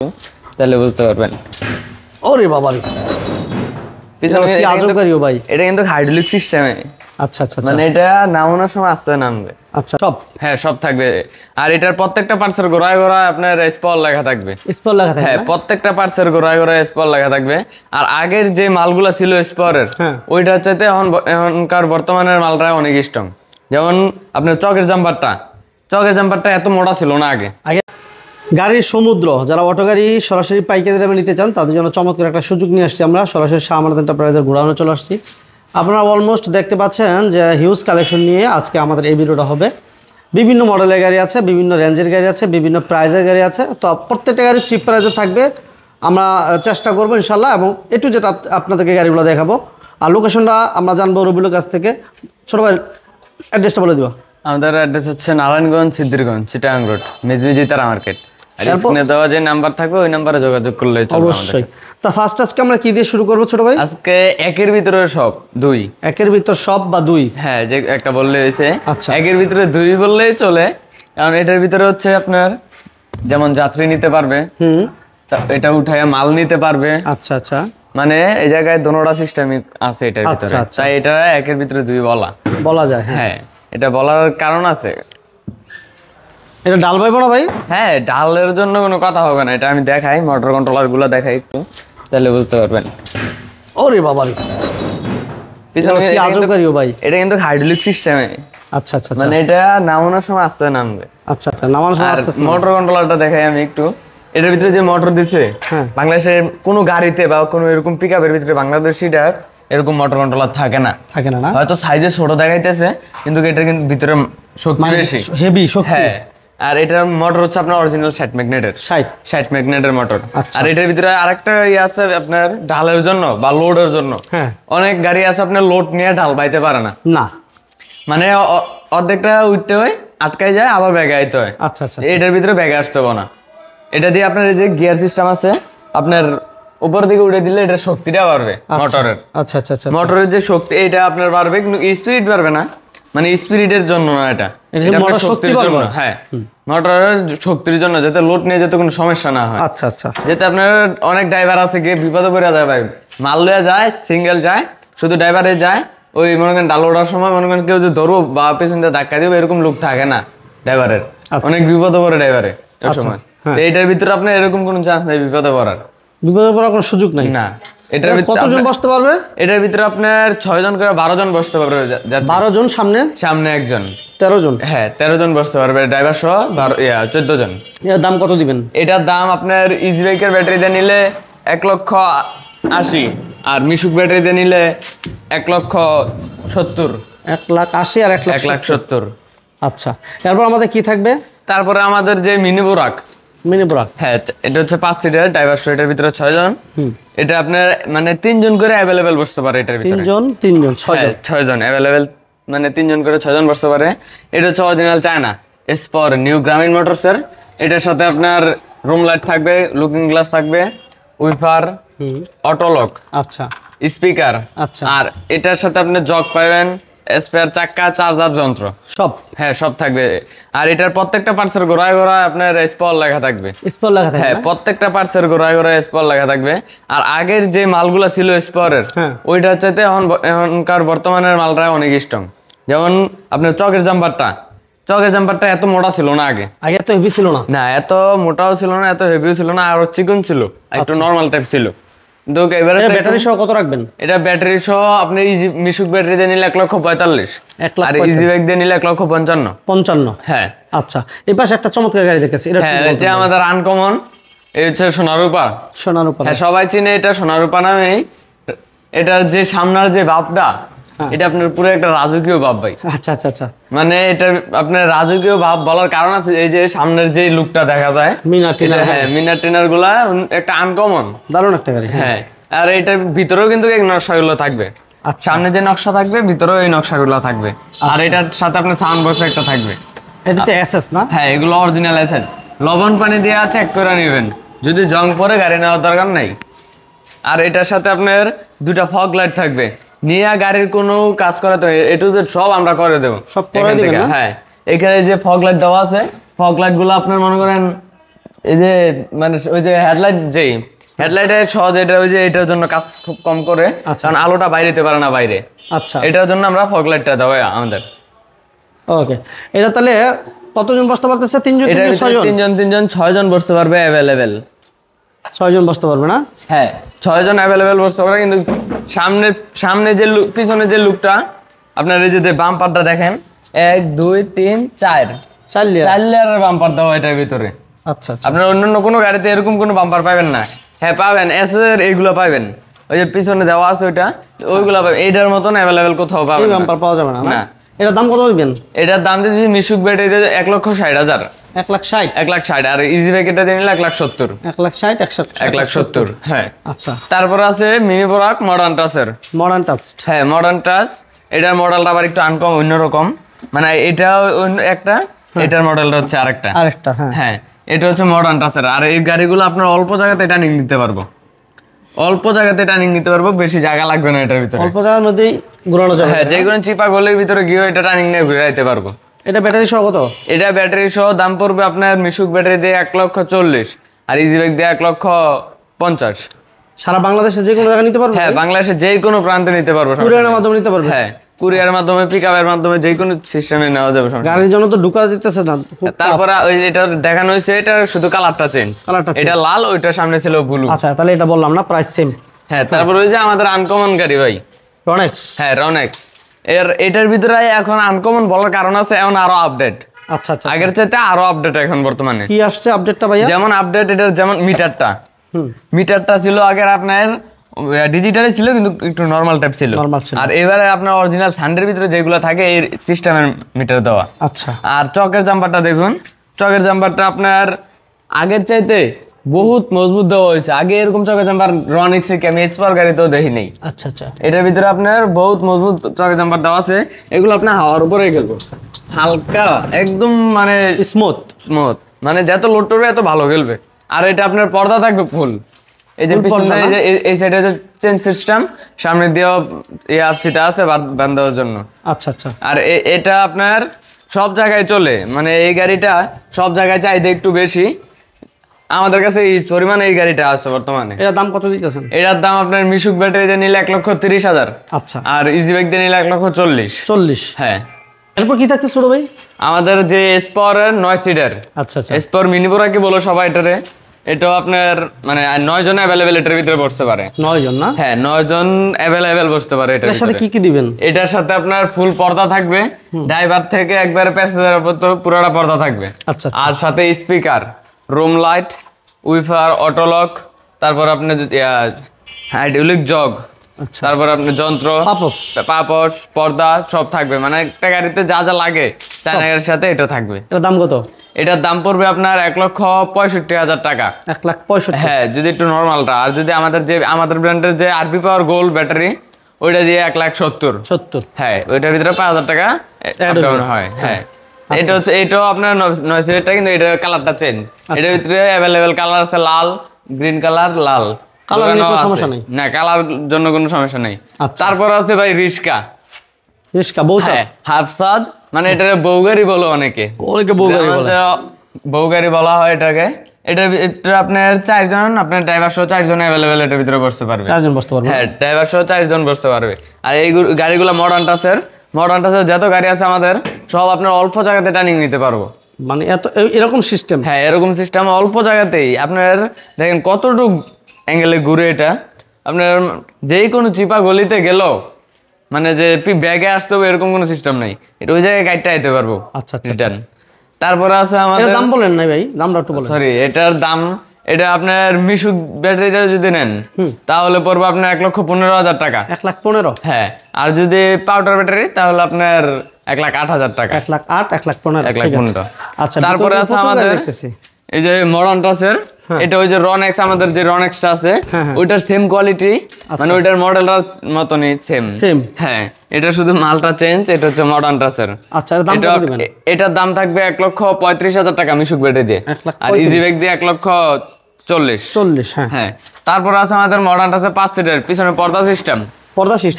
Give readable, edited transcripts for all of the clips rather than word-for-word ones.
তাহলে বুঝতে পারবেন। ওরে বাবা রে, পিছনে কি আজবকারিও ভাই। এটা কিন্তু হাইড্রোলিক সিস্টেমে। আচ্ছা আচ্ছা, মানে এটা নামানোর সময় আস্তে নামবে। আচ্ছা সব, হ্যাঁ সব থাকবে। আর এটার প্রত্যেকটা পার্টসের গোড়ায় গোড়ায় আপনার স্পল লেখা থাকবে। স্পল লেখা থাকবে? হ্যাঁ প্রত্যেকটা পার্টসের গোড়ায় গোড়ায় স্পল লেখা থাকবে। আর আগের যে মালগুলা ছিল স্পরের, ওইটার চাইতে এখনকার বর্তমানের মালটা অনেক স্ট্রং। যেমন আপনার চকের জাম্পারটা এত মোটা ছিল না আগে। গাড়ির সমুদ্র, যারা অটো গাড়ি সরাসরি পাইকারি দামে নিতে চান তাদের জন্য চমৎকার একটা সুযোগ নিয়ে আসছি আমরা। সরাসরি শাহ আমানত এন্টারপ্রাইজের গোডাউনে চলে আসছি। আপনারা অলমোস্ট দেখতে পাচ্ছেন যে হিউজ কালেকশন নিয়ে আজকে আমাদের এই ভিডিওটা হবে। বিভিন্ন মডেলের গাড়ি আছে, বিভিন্ন রেঞ্জের গাড়ি আছে, বিভিন্ন প্রাইজের গাড়ি আছে। তো প্রত্যেকটা গাড়ি চিপ প্রাইজে থাকবে। আমরা চেষ্টা করবো ইনশাল্লাহ, এবং একটু যেটা আপনাদেরকে গাড়িগুলো দেখাবো। আর লোকেশনটা আমরা জানবো রবিউলের কাছ থেকে। ছোটো ভাই অ্যাড্রেসটা বলে দিবা। আমাদের অ্যাড্রেস হচ্ছে নারায়ণগঞ্জ সিদ্ধিরগঞ্জ চিটাগাং রোড মেজমেজি তারা মার্কেট। আর স্ক্রিনে দেওয়া যে নাম্বার থাকবে ওই নাম্বারে যোগাযোগ করলে চলবে। অবশ্যই। তো ফার্স্ট আজকে আমরা কি দিয়ে শুরু করবো ছোট ভাই? আজকে একের ভিতরে সব দুই। একের ভিতর সব বা দুই? হ্যাঁ যে একটা বললে হয়েছে। আচ্ছা, একের ভিতরে দুই বললেই চলে, কারণ এটার ভিতরে হচ্ছে আপনার যেমন যাত্রী নিতে পারবে, এটা উঠায় মাল নিতে পারবে। আচ্ছা আচ্ছা, মানে এই জায়গায় দোনোটা সিস্টেম আছে এটার ভিতরে। তাই এটা একের ভিতরে দুই বলা যায়। হ্যাঁ এটা বলার কারণ আছে। এটা ডাল পাইবো না ভাই? হ্যাঁ ডালের জন্য কোনো কথা হবে না, এটা আমি দেখাই, মোটর কন্ট্রোলার গুলো দেখাই একটু, তাহলে বুঝতে পারবেন। ওরে বাবা রে, পিছনে কি আজবকারিও ভাই। এটা কিন্তু হাইড্রোলিক সিস্টেমে। আচ্ছা আচ্ছা, মানে এটা নামানোর সময় আস্তে নামবে। আচ্ছা আচ্ছা, নামানোর সময় আস্তে। মোটর কন্ট্রোলারটা দেখাই আমি একটু। এটার ভিতরে যে মোটর দিছে, বাংলাদেশের কোনো গাড়িতে বা কোনো এরকম পিকআপের ভিতরে বাংলাদেশিটা এরকম মোটর কন্ট্রোলার থাকে না। হয়তো সাইজে ছোট দেখাইতেছে, কিন্তু এটার কিন্তু ভিতরে শক্তি বেশি, হেভি শক্তি। হ্যাঁ। আর এটার মোটর হচ্ছে আপনার অরিজিনাল 60 ম্যাগনেটের, 60 ম্যাগনেটের মোটর। আর এটার ভিতরে আরেকটা ইয়ে আছে আপনার ঢালের জন্য বা লোডের জন্য। অনেক গাড়ি আছে আপনার লোড নিয়ে ঢাল বাইতে পারে না, মানে অর্ধেকটা উঠতে হয়, আটকাই যায়, আবার ব্যাগে আইতে হয়। আচ্ছা আচ্ছা, এটার ভিতরে ব্যাগে আসতে হবে না। এটা দিয়ে আপনার এই যে গিয়ার সিস্টেম আছে, আপনার উপর দিকে উঠে দিলে এটা শক্তিটা বাড়বে মোটরের। আচ্ছা আচ্ছা, মোটরের যে শক্তি এটা আপনার বাড়বে, কিন্তু স্পিড বাড়বে না। মানে স্পিরিটের জন্য না, এটা শক্তির জন্য। হ্যাঁ মোটরের শক্তির জন্য, যাতে লোড নিয়ে যেতে কোনো সমস্যা না হয়। আচ্ছা আচ্ছা, যাতে আপনার অনেক ড্রাইভার আছে গিয়ে বিপদে পড়ে যায় ভাই, মাল লয়ে যায়, সিঙ্গেল যায়, শুধু ড্রাইভারে যায়, ওই মনে করেন ডাল ওঠার সময় মনে করেন কেউ যদি ধরবো বা পেছন দিয়ে ধাক্কা দিব, এরকম লোক থাকে না ড্রাইভারের, অনেক বিপদে পড়ে ড্রাইভারে ওই সময়। এটার ভিতরে আপনার এরকম কোনো চান্স নেই বিপদে পড়ার কোনো সুযোগ নাই না। এটার ভিতরে কতজন বসতে পারবে? এটার ভিতরে আপনার 6 জন করে 12 জন বসতে পারবে। 12 জন, সামনে একজন, 13 জন। হ্যাঁ 13 জন বসতে পারবে ড্রাইভার সহ, 14 জন। এর দাম কত দিবেন? এটার দাম আপনার ইজি বাইকের ব্যাটারি দিয়ে নিলে 1,80,000, আর মিশুক ব্যাটারি দিয়ে নিলে 1,70,000। 1,80,000 আর 1,70,000। আচ্ছা, তারপর আমাদের কি থাকবে? তারপরে আমাদের যে মিনি বোরাক। হ্যাঁ এটা হচ্ছে 5 সিটার ড্রাইভার সহ, এটার ভিতরে 6 জন। এটা আপনার মানে 3 জন করে অ্যাভেলেবেল বসতে পারে এটার ভিতরে। 3 জন 6 জন অ্যাভেলেবেল, মানে 3 জন করে 6 জন বসতে পারে। এটা হচ্ছে অরিজিনাল চায়না স্পর নিউ গ্রামীণ মোটরসের। এটার সাথে আপনার রুম লাইট থাকবে, লুকিং গ্লাস থাকবে, উইফার, অটো লক, আচ্ছা, স্পিকার, আচ্ছা। আর এটার সাথে আপনি জগ পাবেন, স্পেয়ার চাকা, চার্জার যন্ত্র সব। হ্যাঁ সব থাকবে। আর এটার প্রত্যেকটা পার্টসের গোড়ায় গোড়ায় আপনার স্পল লেখা থাকবে। হ্যাঁ প্রত্যেকটা পার্টসের গোড়ায় গোড়ায় স্পল লেখা থাকবে। আর আগের যে মালগুলা ছিল স্পরের, ওইটার চাইতে এখনকার বর্তমানের মালটা অনেক স্ট্রং। যেমন আপনার চকের জাম্পারটা এত মোটা ছিল না আগে এত হেভি ছিল না, এত মোটাও ছিল না, এত হেভিও ছিল না, আর চিকন ছিল, একটু নরমাল টাইপ ছিল। ব্যাটারি সহ কত রাখবেন? এটা ব্যাটারি সহ আপনি ইজি মিশুক ব্যাটারি দিয়ে নিলে 1,45,000, আর ইজি বাইক দিয়ে নিলে 1,55,000। হ্যাঁ আচ্ছা, এই পাশে একটা চমৎকার গাড়ি দেখেছি, এটা যে আমাদের আনকমন, এটা হচ্ছে সোনারূপা। হ্যাঁ সবাই চিনে এটা সোনারূপা নামেই। এটার যে সামনের যে ভাবটা, এটা আপনার পুরো একটা রাজকীয় ভাব ভাই। আচ্ছা আচ্ছা আচ্ছা, মানে এটা আপনার রাজকীয় ভাব বলার কারণ আছে, এই যে সামনের যে লুকটা দেখা যায়, মিনার টিনার গুলা একটা আনকমন, দারুণ একটা গাড়ি। হ্যাঁ আর এটার ভিতরেও কিন্তু এই নকশাগুলো থাকবে, সামনে যে নকশা থাকবে ভিতরেও এই নকশাগুলো থাকবে। আর এটার সাথে আপনার সাউন্ড বক্স একটা থাকবে। এটাতে এসএস না? হ্যাঁ এগুলো অরিজিনাল এসএস, লবণ পানি দিয়ে চেক করে নেবেন, যদি জং পরে গাড়ি নেওয়ার দরকার নাই। আর এটার সাথে আপনার 2টা ফগ লাইট থাকবে, নিয়ে গাড়ির কোনো কাজ করাতে এ টু জেড সব আমরা করে দেবো, সব করে দিবেন। হ্যাঁ এখানে যে ফগ লাইট দেওয়া আছে, ফগ লাইট গুলো আপনার মনে করেন এই যে মানে ওই যে হেডলাইটের সহজ, এটা ওই যে এটার জন্য কাজ খুব কম করে, কারণ আলোটা বাইরেতে পারে না বাইরে। আচ্ছা, এটার জন্য আমরা ফগ লাইটটা দেবো আমাদের। ওকে, এটা তাহলে কতজন বসতে পারতেছে? 3 জন 3 জন 6 জন বসতে পারবে অ্যাভেলেবেল। 6 জন বসতে পারবে না? হ্যাঁ 6 জন অ্যাভেলেবেল বসতে পারবে, কিন্তু সামনে যে পিছনে যে লুকটা আপনার এই যে বাম্পারটা দেখেন 1 2 3 4 লেয়ারের বাম্পার দেওয়া এটার ভিতরে। আচ্ছা, আপনার অন্যান্য কোনো গাড়িতে এরকম কোনো বাম্পার পাবেন না। হ্যাঁ পাবেন, এসএর এইগুলো পাবেন, ওই যে পিছনে দেওয়া আছে ওইগুলো পাবেন। এইটার মতন অ্যাভেলেবেল কোথাও পাবেন বাম্পার পাওয়া যাবে না। এটার দাম কত দিবেন? এটার দাম দিয়েছি মিশুক ব্যাটারি 1,60,000। 1,60,000? 1,60,000। আর ইজি ব্যাগ এটা দিয়ে নিলে 1,70,000। 1,60,000 হ্যাঁ। আচ্ছা, তারপর আছে মিনি বোরাক মডার্ন টাচের। Modern touch? হ্যাঁ মডার্ন টাচ। এটার মডেলটা আবার একটু আনকম, অন্যরকম, মানে এটা একটা, এটার মডেলটা হচ্ছে আরেকটা। হ্যাঁ এটা হচ্ছে মডার্ন টাচের। আর এই গাড়িগুলো আপনার অল্প জায়গাতে টার্নিং নিতে পারবো, বেশি জায়গা লাগবে না এটার ভিতরে, অল্প জায়গার মধ্যেই ঘোরানো যাবে। হ্যাঁ যে কোনো চিপা গলির ভিতরে গিয়ে এটা টার্নিং নিয়ে ঘুরে যেতে পারবো। এটা ব্যাটারি সহ কত? এটা ব্যাটারি সহ দাম পড়বে আপনার মিশুক ব্যাটারি দিয়ে 1,40,000 আর ইজি ব্যাগ দিয়ে 1,50,000। সারা বাংলাদেশে যে কোনো জায়গায় নিতে পারবো? হ্যাঁ বাংলাদেশে যে কোনো প্রান্তে নিতে পারবো, কুরিয়ারের মাধ্যমে নিতে পারবো। হ্যাঁ কুরিয়ারের মাধ্যমে, পিকআপের মাধ্যমে, যে কোনো সিস্টেমে নেওয়া যাবে। গাড়ির জন্য তো ঢুকা দিতেছে না। তারপরে ওই এটা দেখানো হয়েছে, এটা শুধু কালারটা চেঞ্জ, এটা লাল, ওইটার সামনে ছিল ব্লু। আচ্ছা তাহলে এটা বললাম না, প্রাইস সেম। হ্যাঁ তারপরে ওই যে আমাদের আনকমন গাড়ি ভাই রনেক্স। হ্যাঁ রনেক্স, এটার ভিতরে এখন আনকমন বলার কারণ আছে, এখন আরো আপডেট। আচ্ছা, আগের চাইতে আরো আপডেট এখন বর্তমানে। কি আসছে আপডেটটা ভাইয়া? যেমন আপডেট, এটার যেমন মিটারটা ছিল আগের আপনার ডিজিটালে ছিল, কিন্তু একটু নরমাল টাইপ ছিল। আর এবারে আপনার অরিজিনাল সানডের ভিতরে যেগুলো থাকে এই সিস্টেমের মিটার দেওয়া। আচ্ছা, আর চকের জাম্পারটা দেখুন, চকের জাম্পারটা আপনার আগের চাইতে বহুত মজবুত দেওয়া হয়েছে। আগে এরকম চকের জাম্পার রনিক্স আমি এক্সপার গাড়িতেও দেখি নাই। আচ্ছা, এটার ভিতরে আপনার বহুত মজবুত চকের জাম্পার দেওয়া আছে। এগুলো আপনার হাওয়ার উপরে গেল হালকা একদম, মানে স্মুথ, মানে যত লোড করবে এত ভালো খেলবে। আর এটা আপনার পর্দা থাকবে ফুল, এই যে পিছনে এই সাইডে যে চেন সিস্টেম, সামনে দিয়েও ফিতা আছে বাঁধ দেওয়ার জন্য। আচ্ছা, আর এটা আপনার সব জায়গায় চলে, মানে এই গাড়িটা সব জায়গায় চাহিদা একটু বেশি। আমাদের কাছে এই পরিমাণে এই গাড়িটা আছে বর্তমানে। এটার দাম কত দিতেছেন? এটার দাম আপনার মিশুক ব্যাটারি দিয়ে নিলে 1,30,000। আচ্ছা, আর ইজি ব্যাগ দিয়ে নিলে 1,40,000। হ্যাঁ। এরপর কি থাকছে ছোট ভাই? আমাদের যে স্পরের 9 সিটার, আচ্ছা, স্পর মিনি বোরাকি বলো সবাই এটারে, এটাও আপনার মানে 9 জন অ্যাভেলেবেল এটার ভিতরে বসতে পারে। 9 জন না? হ্যাঁ 9 জন অ্যাভেলেবেল বসতে পারে। এটার সাথে কি দিবেন? এটার সাথে আপনার ফুল পর্দা থাকবে, ড্রাইভার থেকে একবারে প্যাসেঞ্জারের উপর তো পুরোটা পর্দা থাকবে। আচ্ছা, আর সাথে স্পিকার, রুম লাইট, উইফার, অটোলক, তারপর আপনার হাইড্রোলিক জগ, তারপর আপনার যন্ত্র, পাপোশ, পর্দা সব থাকবে। মানে একটা গাড়িতে যা যা লাগে চায়না গাড়ির সাথে এটা থাকবে। এটার দাম কত? এটার দাম পড়বে আপনার 1,65,000 টাকা। 1,65,000? হ্যাঁ যদি একটু নর্মালটা। আর যদি আমাদের ব্র্যান্ডের যে আরবি পাওয়ার গোল্ড ব্যাটারি, ওইটা দিয়ে 1,70,000। হ্যাঁ ওইটার ভিতরে 5,000 টাকা হয়। হ্যাঁ এটা হচ্ছে, এটাও আপনার 9 সিটারটা, কিন্তু এটার কালারটা চেঞ্জ। এটার ভিতরে অ্যাভেলেবেল কালার আছে, লাল, গ্রিন কালার, লাল কালার নিয়ে কোনো সমস্যা নেই না, কালার জন্য কোনো সমস্যা নেই। তারপর আছে ভাই রিস্কা হাফসাদ, মানে এটা বউগাড়ি বলো অনেকে, বউগাড়ি বলা হয় এটাকে। এটা আপনার 4 জন, আপনার ড্রাইভার সহ 4 জন অ্যাভেলেবেল এটার ভিতরে বসতে পারবে। 4 জন বসতে পারবে? হ্যাঁ ড্রাইভার সহ 4 জন বসতে পারবে। আর এই গাড়িগুলো মডার্ন টাচের যত গাড়ি আছে আমাদের সব আপনার অল্প জায়গাতে টার্নিং নিতে পারবো। মানে এরকম সিস্টেম? হ্যাঁ এরকম সিস্টেম, অল্প জায়গাতেই আপনার দেখেন কতটুকু অ্যাঙ্গেলে ঘুরে। এটা আপনার যেই কোনো চিপা গলিতে গেল, মানে যে ব্যাগে আসতে হবে এরকম কোনো সিস্টেম নাই, এটা ওই জায়গায় গাড়িটা আইতে পারবো। আচ্ছা, রিটার্ন। তারপরে আছে আমাদের দাম বলেন নাই ভাই, দামটা একটু বলেন। সরি, এটার দাম, এটা আপনার মিশুক ব্যাটারিতে যদি নেন তাহলে পড়বে আপনার 1,15,000 টাকা। 1,15,000? হ্যাঁ। আর যদি পাউডার ব্যাটারি তাহলে আপনার 1,08,000 টাকা। 1,08,000, 1,15,000। 1,15,000। আচ্ছা, তারপরে আছে আমাদের এই যে মডার্ন টাচের, এটা ওই যে রনেক্স, আমাদের যে রনেক্সটা আছে ওইটার সেম কোয়ালিটি, মানে ওইটার মডেলটার মতনই সেম। হ্যাঁ এটা শুধু মালটা চেঞ্জ। এটা হচ্ছে মডার্ন টাচের। আচ্ছা, দাম কত দিবেন? এটার দাম থাকবে 1,35,000 টাকা মিশুক ব্যাটারি দিয়ে। আর ইজি ব্যাগ দিয়ে 1,40,000। হ্যাঁ। তারপর আছে আমাদের মডার্ন টাচের 5 সিটার, পিছনে পর্দা সিস্টেম।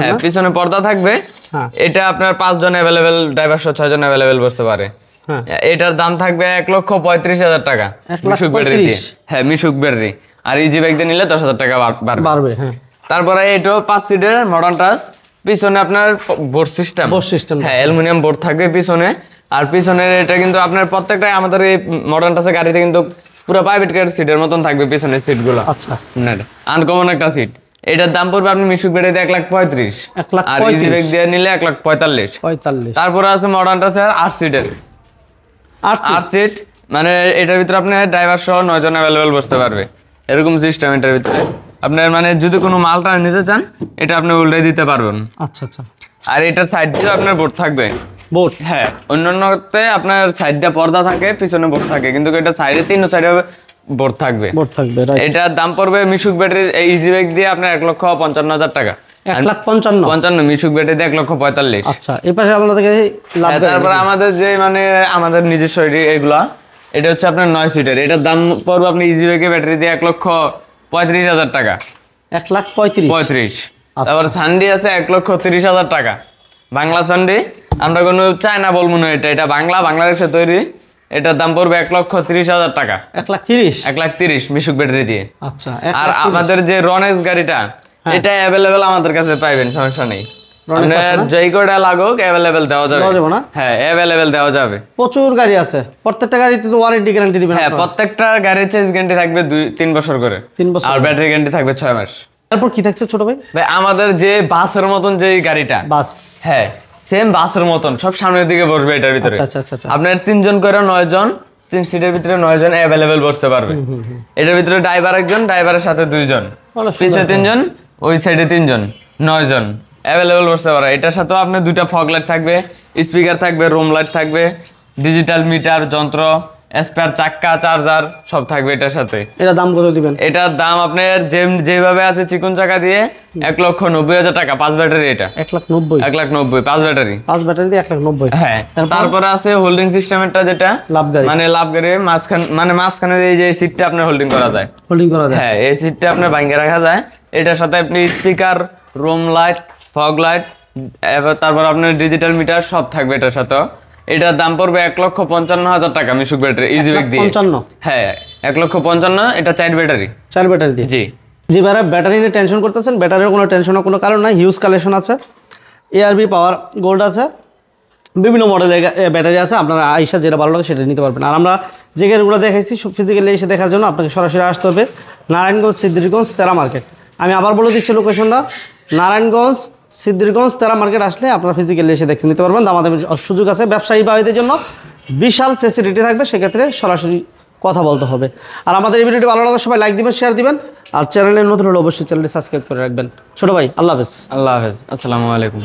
হ্যাঁ পিছনে পর্দা থাকবে। এটা আপনার 5 জন অ্যাভেলেবেল, ড্রাইভার সহ 6 জন অ্যাভেলেবেল বসতে পারে। এটার দাম থাকবে 1,35,000 টাকা মিশুক ব্যাটারি দিয়ে। হ্যাঁ মিশুক ব্যাটারি, আর ইজি বাইক দিয়ে নিলে 10,000 টাকা বাড়বে। হ্যাঁ তারপরে এটাও 5 সিটের মডার্ন টাচ, পিছনে আপনার বোর্ড সিস্টেম, হ্যাঁ অ্যালুমিনিয়াম বোর্ড থাকবে পিছনে। আর পিছনের এটা কিন্তু আপনার প্রত্যেকটাই আমাদের এই মডার্ন টাচের গাড়িতে কিন্তু পুরো প্রাইভেট কার সিটের মতন থাকবে পিছনের সিটগুলো। আচ্ছা আনকমন একটা সিট। এটার দাম পড়বে আপনি মিশুক ব্যাটারিতে 1,35,000, আর ইজি বাইক দিয়ে নিলে 1,45,000। তারপরে আছে মডার্ন টাচের 8 সিটের, 8 সিট, মানে এটার ভিতরে আপনি ড্রাইভার সহ 9 জন অ্যাভেলেবেল বসতে পারবে, এরকম সিস্টেম এটার ভিতরে। আপনার মানে যদি কোনো মালটা নিতে চান এটা আপনি উল্টে দিতে পারবেন। আচ্ছা আচ্ছা। আর এটার সাইড দিয়ে আপনার বোর্ড থাকবে, বোর্ড, হ্যাঁ অন্যান্যতে আপনার সাইড দিয়ে পর্দা থাকে, পিছনে বোর্ড থাকে, কিন্তু এটা সাইডে 3 সাইডে বোর্ড থাকবে। এটার দাম পড়বে মিশুক ব্যাটারি ইজি বাইক দিয়ে আপনার 1,55,000 টাকা। 1,55,000 মিশুক ব্যাটারি দিয়ে 1,45,000। আচ্ছা এই পাশে আপনাদের তারপরে আমাদের যে মানে আমাদের নিজস্ব এগুলা, এটা হচ্ছে আপনার 9 সিটের, এটার দাম পড়বে আপনি ইজি বাইকের ব্যাটারি দিয়ে 1,35,000 টাকা। 1,35,000। তারপর সানডি আছে 1,30,000 টাকা, বাংলা সানডি, আমরা কোনো চায়না বলবো না, এটা বাংলা, বাংলাদেশে তৈরি। এটার দাম পড়বে 1,30,000 টাকা। 1,30,000 মিশুক ব্যাটারি দিয়ে। আচ্ছা। আর আমাদের যে রনেক্স গাড়িটা, এটা অ্যাভেলেবেল আমাদের কাছে পাইবেন, সমস্যা নেই। যেই কোটা লাগুক অ্যাভেলেবেল দেওয়া যাবে না? হ্যাঁ অ্যাভেলেবেল দেওয়া যাবে। প্রচুর গাড়ি আছে, প্রত্যেকটা গাড়িতে তো ওয়ারেন্টি গ্যারান্টি দিবেন? হ্যাঁ প্রত্যেকটা গাড়ির চেঞ্জ গ্যারান্টি থাকবে 2-3 বছর করে, 3 বছর, আর ব্যাটারি গ্যারান্টি থাকবে 6 মাস। তারপর কি থাকছে ছোট ভাই? ভাই আমাদের যে বাসের মতন যে গাড়িটা, বাস, হ্যাঁ সেম বাসের মতন, সব সামনের দিকে বসবে এটার ভিতরে। আচ্ছা আচ্ছা। আপনার 3 জন করে 9 জন, 3 সিটের ভিতরে 9 জন অ্যাভেলেবেল বসতে পারবে। এটার ভিতরে ড্রাইভার একজন, ড্রাইভারের সাথে 2 জন, পিছনে 3 জন, ওই সাইডে 3 জন, 9 জন অ্যাভেলেবেল বসতে পারে। এটার সাথেও আপনার 2টা ফগ লাইট থাকবে, স্পিকার থাকবে, রুম লাইট থাকবে, ডিজিটাল মিটার যন্ত্র, স্পেয়ার চাক্কা, চার্জার সব থাকবে এটার সাথে। এটা দাম কত দিবেন? এটার দাম আপনার যেভাবে আছে চিকন চাকা দিয়ে 1,90,000 টাকা, 5 ব্যাটারি। এটা 1,90,000 5 ব্যাটারি, 5 ব্যাটারি দিয়ে 1,90,000। হ্যাঁ তারপরে আছে হোল্ডিং সিস্টেমেরটা, যেটা লাভ গাড়ি, মানে লাভ গাড়ি মাঝখানে এই যে সিটটা আপনার হোল্ডিং করা যায়, হ্যাঁ এই সিটটা আপনার ভাঙিয়ে রাখা যায়। এটার সাথে আপনি speaker, room light, fog light, তারপর আপনার ডিজিটাল মিটার সব থাকবে এটার সাথে। এটার দাম পড়বে 1,55,000 টাকা মিশুক ব্যাটারি ইজি বাইক দিয়ে। 55? হ্যাঁ 1,55,000। এটা 4 ব্যাটারি, 4 ব্যাটারি দিয়ে। জি জি ভাইরা, ব্যাটারি নিয়ে টেনশন করতেছেন, ব্যাটারির কোনো টেনশনের কোনো কারণ নাই। হিউজ কালেকশন আছে, এআরবি পাওয়ার গোল্ড আছে, বিভিন্ন মডেলের ব্যাটারি আছে, আপনারা আইসা যেটা ভালো লাগে সেটা নিতে পারবেন। আর আমরা যে গাড়িগুলো দেখাইছি ফিজিক্যালি এসে দেখার জন্য আপনাকে সরাসরি আসতে হবে নারায়ণগঞ্জ সিদ্ধিরগঞ্জ তেরা মার্কেট। আমি আবার বলে দিচ্ছি লোকেশনটা, নারায়ণগঞ্জ সিদ্ধিরগঞ্জ তেরা মার্কেট আসলে আপনারা ফিজিক্যালি এসে দেখতে নিতে পারবেন। আমাদের সুযোগ আছে, ব্যবসায়ী ভাইদের জন্য বিশাল ফেসিলিটি থাকবে, সেক্ষেত্রে সরাসরি কথা বলতে হবে। আর আমাদের এই ভিডিওটি ভালো লাগলে সবাই লাইক দিবেন, শেয়ার দিবেন, আর চ্যানেলে নতুন হলে অবশ্যই চ্যানেলটি সাবস্ক্রাইব করে রাখবেন। ছোট ভাই আল্লাহ হাফেজ। আল্লাহ হাফেজ, আসসালামু আলাইকুম।